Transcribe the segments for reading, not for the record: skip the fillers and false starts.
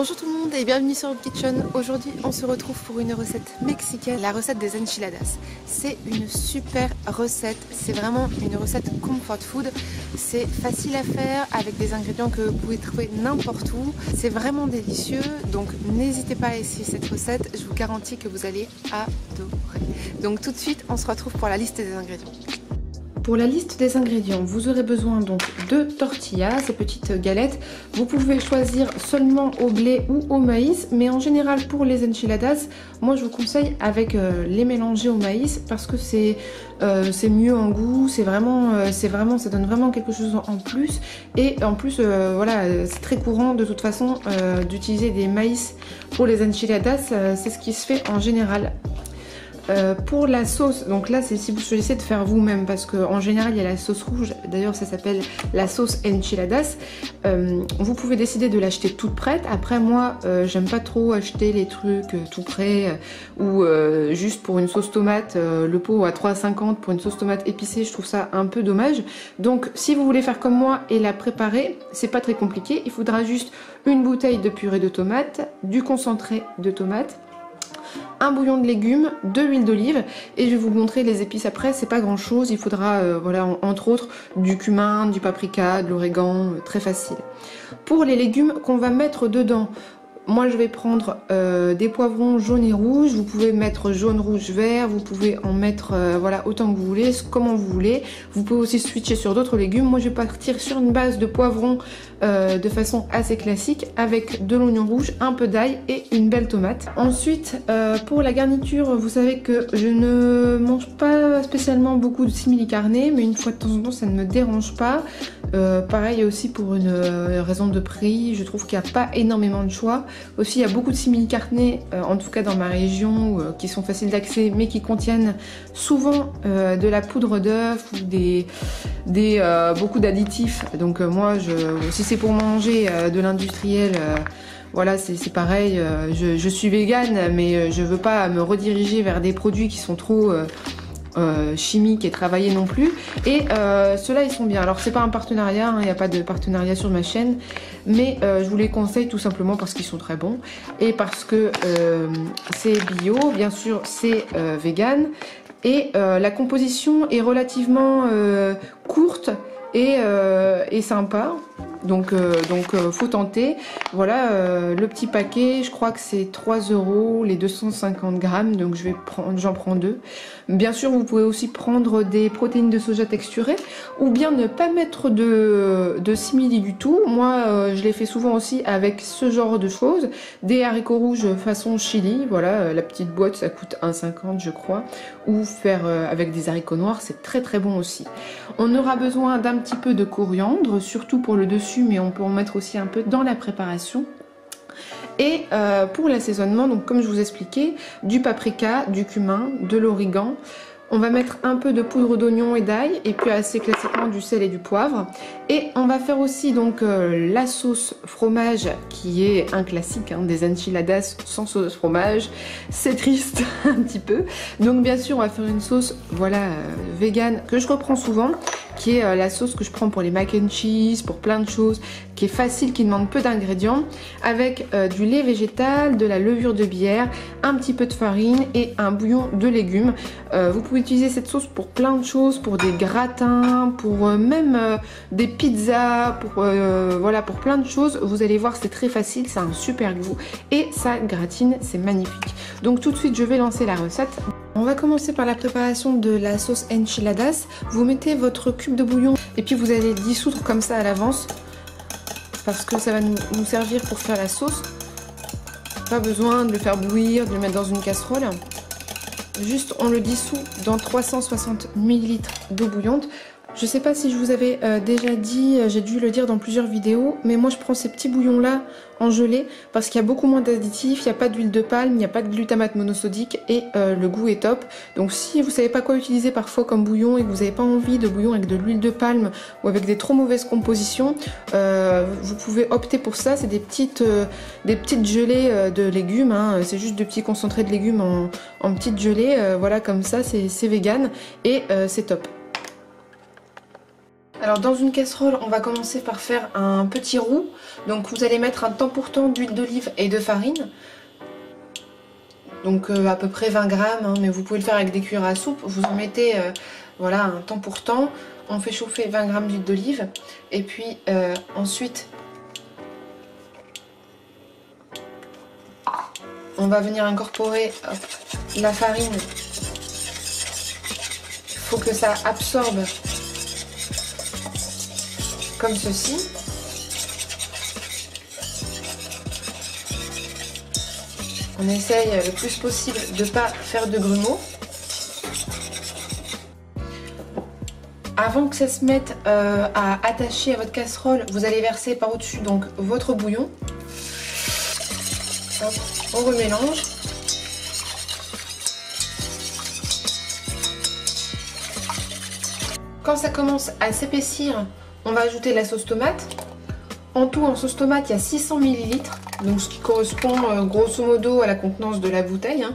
Bonjour tout le monde et bienvenue sur Hope Kitchen. Aujourd'hui on se retrouve pour une recette mexicaine, la recette des enchiladas. C'est une super recette, c'est vraiment une recette comfort food. C'est facile à faire avec des ingrédients que vous pouvez trouver n'importe où. C'est vraiment délicieux, donc n'hésitez pas à essayer cette recette, je vous garantis que vous allez adorer. Donc tout de suite on se retrouve pour la liste des ingrédients. Pour la liste des ingrédients, vous aurez besoin donc de tortillas, ces petites galettes. Vous pouvez choisir seulement au blé ou au maïs, mais en général pour les enchiladas, moi je vous conseille avec les mélanger au maïs parce que c'est mieux en goût, ça donne vraiment quelque chose en plus. Et en plus, voilà, c'est très courant de toute façon d'utiliser des maïs pour les enchiladas, c'est ce qui se fait en général. Pour la sauce, donc là c'est si vous choisissez de faire vous-même parce qu'en général il y a la sauce rouge, d'ailleurs ça s'appelle la sauce enchiladas. Vous pouvez décider de l'acheter toute prête. Après moi j'aime pas trop acheter les trucs tout prêts ou juste pour une sauce tomate, le pot à 3,50 pour une sauce tomate épicée, je trouve ça un peu dommage. Donc si vous voulez faire comme moi et la préparer, c'est pas très compliqué, il faudra juste une bouteille de purée de tomate, du concentré de tomate, un bouillon de légumes, de l'huile d'olive et je vais vous montrer les épices après, c'est pas grand chose, il faudra voilà, entre autres du cumin, du paprika, de l'origan, très facile. Pour les légumes qu'on va mettre dedans, moi je vais prendre des poivrons jaunes et rouges, vous pouvez mettre jaune, rouge, vert, vous pouvez en mettre voilà, autant que vous voulez, comment vous voulez. Vous pouvez aussi switcher sur d'autres légumes. Moi je vais partir sur une base de poivrons de façon assez classique avec de l'oignon rouge, un peu d'ail et une belle tomate. Ensuite pour la garniture, vous savez que je ne mange pas spécialement beaucoup de simili carne, mais une fois de temps en temps ça ne me dérange pas. Pareil aussi pour une raison de prix, je trouve qu'il n'y a pas énormément de choix. Aussi il y a beaucoup de simili carne, en tout cas dans ma région, qui sont faciles d'accès mais qui contiennent souvent de la poudre d'œuf ou beaucoup d'additifs. Donc moi si c'est pour manger de l'industriel, voilà, c'est pareil, je suis végane mais je veux pas me rediriger vers des produits qui sont trop chimiques et travaillés non plus. Et ceux-là ils sont bien. Alors c'est pas un partenariat, hein, il n'y a pas de partenariat sur ma chaîne, mais je vous les conseille tout simplement parce qu'ils sont très bons et parce que c'est bio, bien sûr c'est vegan et la composition est relativement courte et sympa. Donc faut tenter. Voilà, le petit paquet, je crois que c'est 3 €, les 250 grammes, donc j'en prends deux. Bien sûr, vous pouvez aussi prendre des protéines de soja texturées ou bien ne pas mettre de simili du tout. Moi, je les fais souvent aussi avec ce genre de choses. Des haricots rouges façon chili, voilà, la petite boîte, ça coûte 1,50 je crois. Ou faire avec des haricots noirs, c'est très très bon aussi. On aura besoin d'un petit peu de coriandre, surtout pour le dessus, mais on peut en mettre aussi un peu dans la préparation. Et pour l'assaisonnement, donc comme je vous expliquais, du paprika, du cumin, de l'origan. On va mettre un peu de poudre d'oignon et d'ail et puis assez classiquement du sel et du poivre. Et on va faire aussi donc la sauce fromage qui est un classique hein, des enchiladas sans sauce fromage. C'est triste un petit peu. Donc bien sûr on va faire une sauce voilà vegan que je reprends souvent, qui est la sauce que je prends pour les mac and cheese, pour plein de choses, qui est facile, qui demande peu d'ingrédients, avec du lait végétal, de la levure de bière, un petit peu de farine et un bouillon de légumes. Vous pouvez utiliser cette sauce pour plein de choses, pour des gratins, pour même des pizzas, voilà, pour plein de choses. Vous allez voir, c'est très facile, ça a un super goût et ça gratine, c'est magnifique. Donc tout de suite, je vais lancer la recette. On va commencer par la préparation de la sauce enchiladas. Vous mettez votre cube de bouillon et puis vous allez le dissoudre comme ça à l'avance parce que ça va nous servir pour faire la sauce. Pas besoin de le faire bouillir, de le mettre dans une casserole. Juste on le dissout dans 360 ml d'eau bouillante. Je sais pas si je vous avais déjà dit, j'ai dû le dire dans plusieurs vidéos, mais moi je prends ces petits bouillons là en gelée parce qu'il y a beaucoup moins d'additifs, il n'y a pas d'huile de palme, il n'y a pas de glutamate monosodique et le goût est top. Donc si vous savez pas quoi utiliser parfois comme bouillon et que vous n'avez pas envie de bouillon avec de l'huile de palme ou avec des trop mauvaises compositions, vous pouvez opter pour ça. C'est des petites gelées de légumes, hein. C'est juste de petits concentrés de légumes en petites gelées, voilà comme ça, c'est vegan et c'est top. Alors dans une casserole, on va commencer par faire un petit roux. Donc vous allez mettre un temps pour temps d'huile d'olive et de farine. Donc à peu près 20 grammes, hein, mais vous pouvez le faire avec des cuillères à soupe. Vous en mettez voilà, un temps pour temps. On fait chauffer 20 grammes d'huile d'olive. Et puis ensuite, on va venir incorporer la farine. Il faut que ça absorbe comme ceci. On essaye le plus possible de ne pas faire de grumeaux. Avant que ça se mette à attacher à votre casserole, vous allez verser par au-dessus donc votre bouillon. Hop, on remélange. Quand ça commence à s'épaissir, on va ajouter la sauce tomate. En tout, en sauce tomate, il y a 600 ml, donc ce qui correspond grosso modo à la contenance de la bouteille. Hein.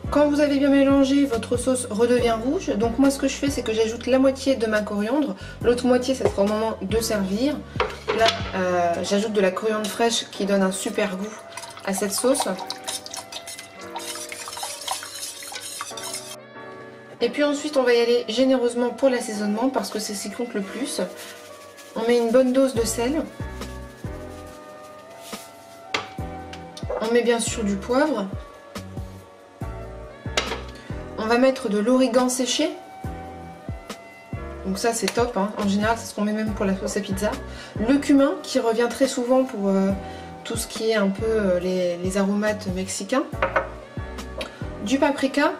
Quand vous avez bien mélangé, votre sauce redevient rouge. Donc moi, ce que je fais, c'est que j'ajoute la moitié de ma coriandre. L'autre moitié, ça sera au moment de servir. Là, j'ajoute de la coriandre fraîche qui donne un super goût à cette sauce. Et puis ensuite, on va y aller généreusement pour l'assaisonnement parce que c'est ce qui compte le plus. On met une bonne dose de sel. On met bien sûr du poivre. On va mettre de l'origan séché. Donc ça c'est top, hein. En général c'est ce qu'on met même pour la sauce à pizza. Le cumin qui revient très souvent pour tout ce qui est un peu les aromates mexicains. Du paprika.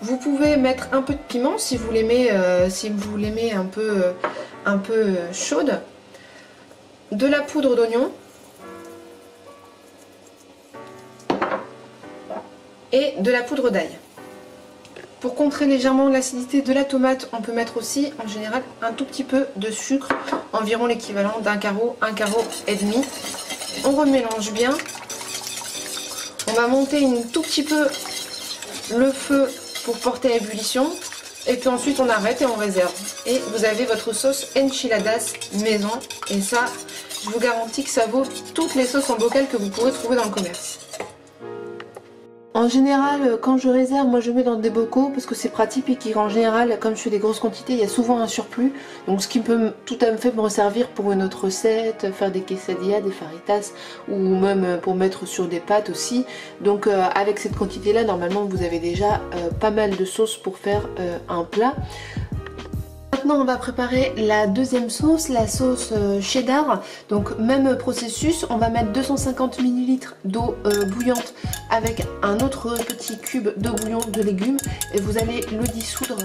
Vous pouvez mettre un peu de piment si vous l'aimez un peu chaude. De la poudre d'oignon. Et de la poudre d'ail. Pour contrer légèrement l'acidité de la tomate, on peut mettre aussi en général un tout petit peu de sucre, environ l'équivalent d'un carreau, un carreau et demi. On remélange bien. On va monter un tout petit peu le feu pour porter à ébullition. Et puis ensuite on arrête et on réserve. Et vous avez votre sauce enchiladas maison. Et ça, je vous garantis que ça vaut toutes les sauces en bocal que vous pourrez trouver dans le commerce. En général, quand je réserve, moi je mets dans des bocaux parce que c'est pratique et qu'en général, comme je fais des grosses quantités, il y a souvent un surplus. Donc ce qui peut tout à fait me servir pour une autre recette, faire des quesadillas, des fajitas ou même pour mettre sur des pâtes aussi. Donc avec cette quantité-là, normalement vous avez déjà pas mal de sauce pour faire un plat. Maintenant on va préparer la deuxième sauce, la sauce cheddar. Donc même processus, on va mettre 250 ml d'eau bouillante avec un autre petit cube de bouillon de légumes et vous allez le dissoudre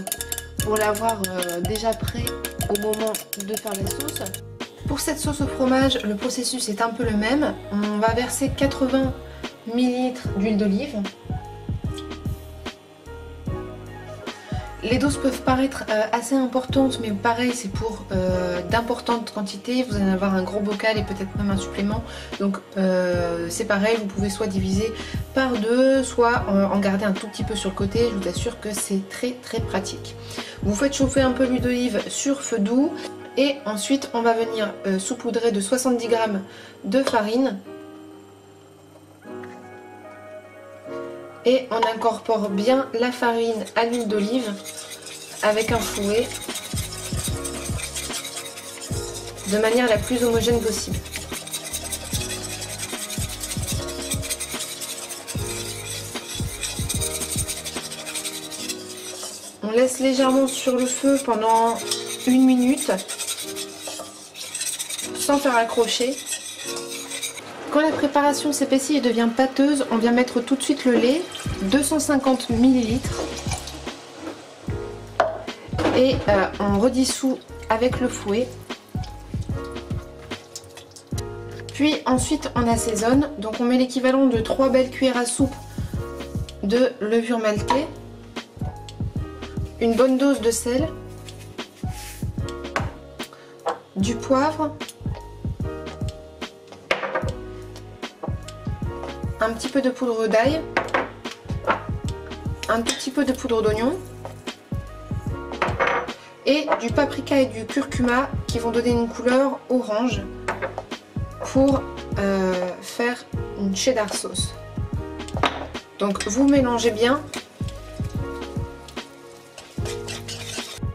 pour l'avoir déjà prêt au moment de faire la sauce. Pour cette sauce au fromage, le processus est un peu le même. On va verser 80 ml d'huile d'olive. Les doses peuvent paraître assez importantes, mais pareil, c'est pour d'importantes quantités. Vous allez avoir un gros bocal et peut-être même un supplément. Donc c'est pareil, vous pouvez soit diviser par deux, soit en garder un tout petit peu sur le côté. Je vous assure que c'est très très pratique. Vous faites chauffer un peu l'huile d'olive sur feu doux. Et ensuite, on va venir saupoudrer de 70 g de farine. Et on incorpore bien la farine à l'huile d'olive avec un fouet de manière la plus homogène possible. On laisse légèrement sur le feu pendant 1 minute sans faire accrocher. Quand la préparation s'épaissit et devient pâteuse, on vient mettre tout de suite le lait, 250 ml. Et on redissout avec le fouet. Puis ensuite on assaisonne. Donc on met l'équivalent de 3 belles cuillères à soupe de levure maltée. Une bonne dose de sel. Du poivre. Un petit peu de poudre d'ail, un tout petit peu de poudre d'oignon, et du paprika et du curcuma qui vont donner une couleur orange pour faire une cheddar sauce. Donc vous mélangez bien.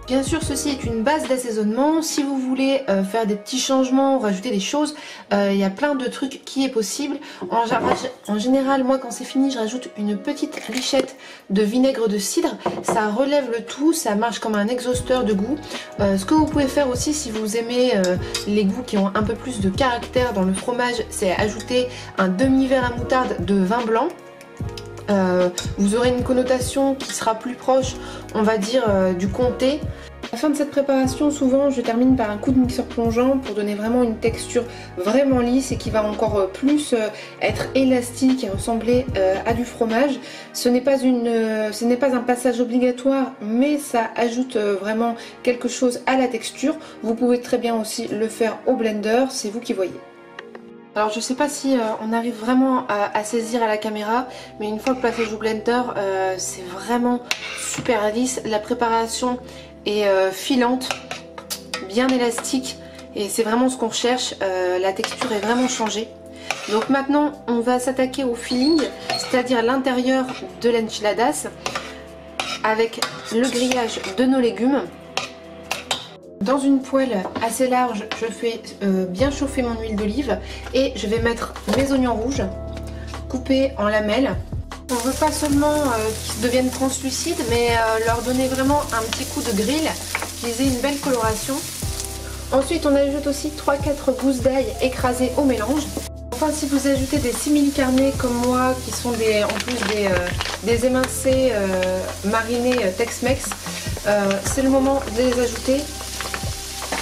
Bien sûr, ceci est une base d'assaisonnement. Si vous voulez faire des petits changements ou rajouter des choses, il y a plein de trucs qui est possible. En général, moi quand c'est fini, je rajoute une petite lichette de vinaigre de cidre. Ça relève le tout, ça marche comme un exhausteur de goût. Ce que vous pouvez faire aussi si vous aimez les goûts qui ont un peu plus de caractère dans le fromage, c'est ajouter un demi-verre à moutarde de vin blanc. Vous aurez une connotation qui sera plus proche, on va dire, du comté. À la fin de cette préparation, souvent je termine par un coup de mixeur plongeant pour donner vraiment une texture vraiment lisse et qui va encore plus être élastique et ressembler à du fromage. Ce n'est pas un passage obligatoire, mais ça ajoute vraiment quelque chose à la texture. Vous pouvez très bien aussi le faire au blender, c'est vous qui voyez. Alors je sais pas si on arrive vraiment à saisir à la caméra, mais une fois le passage au blender, c'est vraiment super lisse. La préparation est filante, bien élastique, et c'est vraiment ce qu'on recherche. La texture est vraiment changée. Donc maintenant on va s'attaquer au filling, c'est-à-dire l'intérieur de l'enchiladas, avec le grillage de nos légumes. Dans une poêle assez large, je fais bien chauffer mon huile d'olive et je vais mettre mes oignons rouges coupés en lamelles. On ne veut pas seulement qu'ils deviennent translucides, mais leur donner vraiment un petit coup de grill, qu'ils aient une belle coloration. Ensuite, on ajoute aussi 3-4 gousses d'ail écrasées au mélange. Enfin, si vous ajoutez des simili carne comme moi, qui sont en plus des émincés marinés Tex-Mex, c'est le moment de les ajouter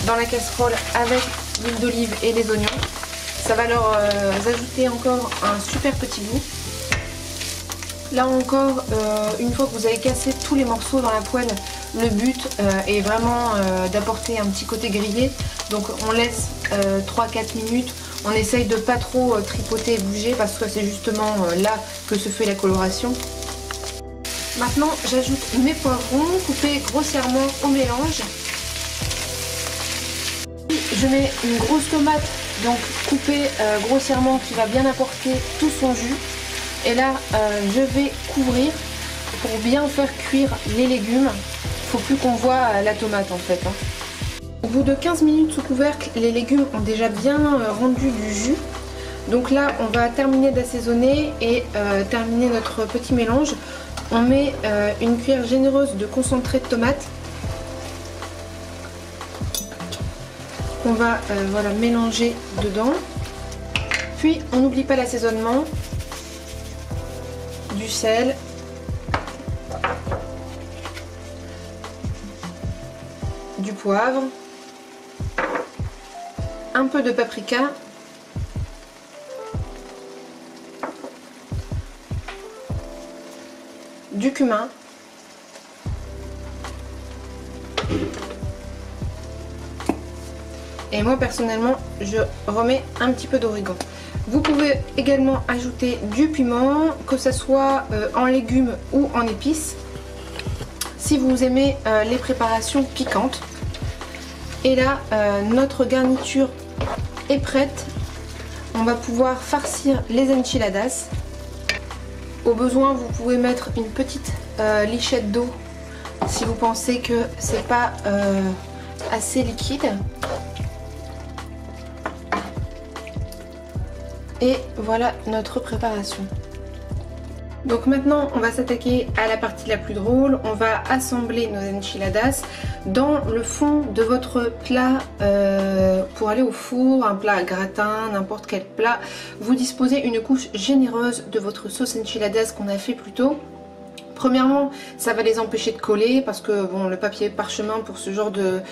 dans la casserole avec l'huile d'olive et les oignons. Ça va leur ajouter encore un super petit goût. Là encore, une fois que vous avez cassé tous les morceaux dans la poêle, le but est vraiment d'apporter un petit côté grillé. Donc on laisse 3-4 minutes. On essaye de pas trop tripoter et bouger parce que c'est justement là que se fait la coloration. Maintenant j'ajoute mes poivrons coupés grossièrement au mélange. Je mets une grosse tomate donc coupée grossièrement qui va bien apporter tout son jus. Et là je vais couvrir pour bien faire cuire les légumes. Faut plus qu'on voit la tomate en fait. Au bout de 15 minutes sous couvercle, les légumes ont déjà bien rendu du jus. Donc là on va terminer d'assaisonner et terminer notre petit mélange. On met une cuillère généreuse de concentré de tomate. On va voilà, mélanger dedans. Puis on n'oublie pas l'assaisonnement, du sel, du poivre, un peu de paprika, du cumin, et moi personnellement je remets un petit peu d'origan. Vous pouvez également ajouter du piment, que ce soit en légumes ou en épices, si vous aimez les préparations piquantes. Et là notre garniture est prête. On va pouvoir farcir les enchiladas. Au besoin vous pouvez mettre une petite lichette d'eau si vous pensez que c'est pas assez liquide. Et voilà notre préparation. Donc maintenant on va s'attaquer à la partie la plus drôle. On va assembler nos enchiladas dans le fond de votre plat pour aller au four, un plat gratin, n'importe quel plat. Vous disposez une couche généreuse de votre sauce enchiladas qu'on a fait plus tôt. Premièrement, ça va les empêcher de coller parce que bon, le papier parchemin pour ce genre de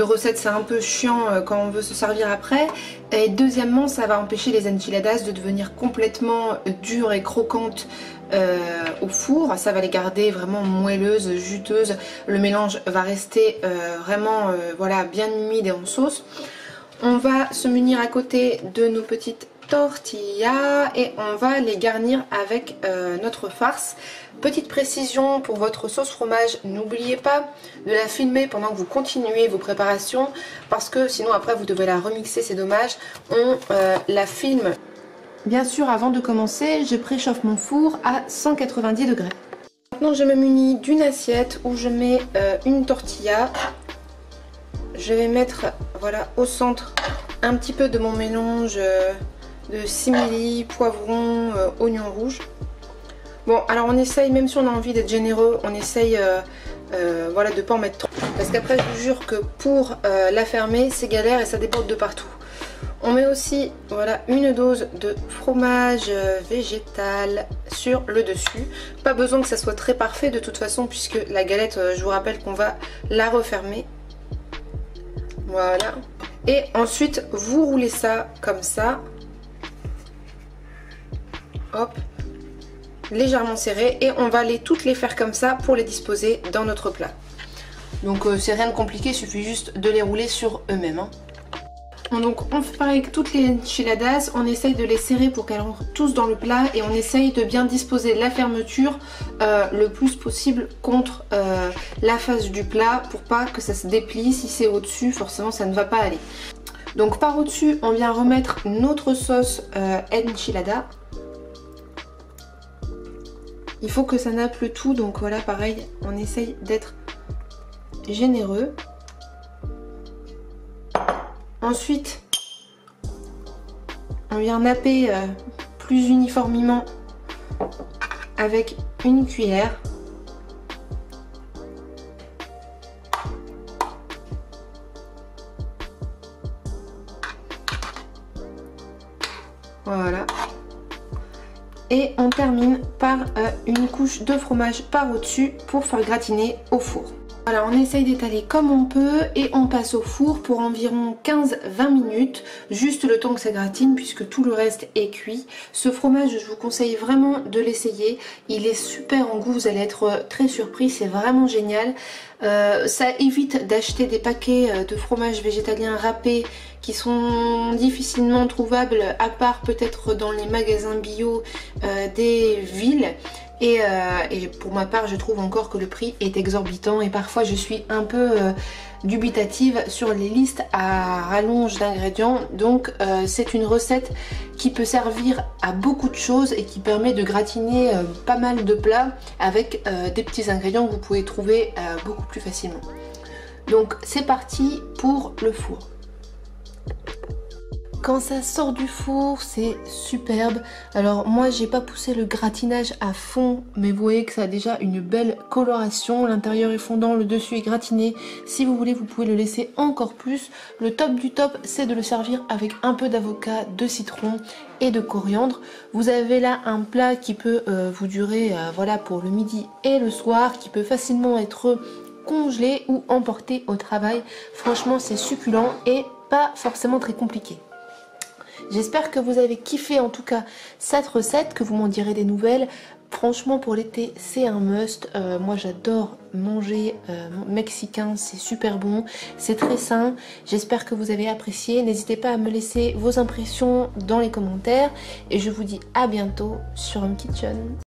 recette c'est un peu chiant quand on veut se servir après. Et deuxièmement, ça va empêcher les enchiladas de devenir complètement dures et croquantes au four. Ça va les garder vraiment moelleuses, juteuses. Le mélange va rester voilà, bien humide et en sauce. On va se munir à côté de nos petites tortillas et on va les garnir avec notre farce. Petite précision pour votre sauce fromage, n'oubliez pas de la filmer pendant que vous continuez vos préparations parce que sinon après vous devez la remixer, c'est dommage. On la filme. Bien sûr, avant de commencer, je préchauffe mon four à 190 degrés. Maintenant, je me munis d'une assiette où je mets une tortilla. Je vais mettre voilà, au centre un petit peu de mon mélange de simili, poivron, oignon rouge. Bon, alors on essaye, même si on a envie d'être généreux, on essaye voilà, de ne pas en mettre trop. Parce qu'après, je vous jure que pour la fermer, c'est galère et ça déborde de partout. On met aussi voilà, une dose de fromage végétal sur le dessus. Pas besoin que ça soit très parfait de toute façon puisque la galette, je vous rappelle qu'on va la refermer. Voilà. Et ensuite, vous roulez ça comme ça. Hop. Légèrement serré. Et on va toutes les faire comme ça pour les disposer dans notre plat. Donc c'est rien de compliqué, il suffit juste de les rouler sur eux-mêmes. Hein. Donc on fait pareil avec toutes les enchiladas, on essaye de les serrer pour qu'elles rentrent tous dans le plat et on essaye de bien disposer la fermeture le plus possible contre la face du plat pour pas que ça se déplie. Si c'est au-dessus, forcément ça ne va pas aller. Donc par au-dessus, on vient remettre notre sauce enchilada. Il faut que ça nappe le tout, donc voilà pareil, on essaye d'être généreux. Ensuite, on vient napper plus uniformément avec une cuillère. Voilà. Et on termine par une couche de fromage par au-dessus pour faire gratiner au four. Voilà, on essaye d'étaler comme on peut et on passe au four pour environ 15-20 minutes, juste le temps que ça gratine puisque tout le reste est cuit. Ce fromage, je vous conseille vraiment de l'essayer, il est super en goût, vous allez être très surpris, c'est vraiment génial. Ça évite d'acheter des paquets de fromage végétalien râpé qui sont difficilement trouvables à part peut-être dans les magasins bio des villes. Et pour ma part, je trouve encore que le prix est exorbitant et parfois je suis un peu dubitative sur les listes à rallonge d'ingrédients. Donc c'est une recette qui peut servir à beaucoup de choses et qui permet de gratiner pas mal de plats avec des petits ingrédients que vous pouvez trouver beaucoup plus facilement. Donc c'est parti pour le four. Quand ça sort du four, c'est superbe. Alors moi, j'ai pas poussé le gratinage à fond, mais vous voyez que ça a déjà une belle coloration. L'intérieur est fondant, le dessus est gratiné. Si vous voulez, vous pouvez le laisser encore plus. Le top du top, c'est de le servir avec un peu d'avocat, de citron et de coriandre. Vous avez là un plat qui peut vous durer voilà, pour le midi et le soir, qui peut facilement être congelé ou emporté au travail. Franchement, c'est succulent et pas forcément très compliqué. J'espère que vous avez kiffé en tout cas cette recette, que vous m'en direz des nouvelles. Franchement pour l'été c'est un must, moi j'adore manger mexicain, c'est super bon, c'est très sain. J'espère que vous avez apprécié, n'hésitez pas à me laisser vos impressions dans les commentaires et je vous dis à bientôt sur Home Kitchen.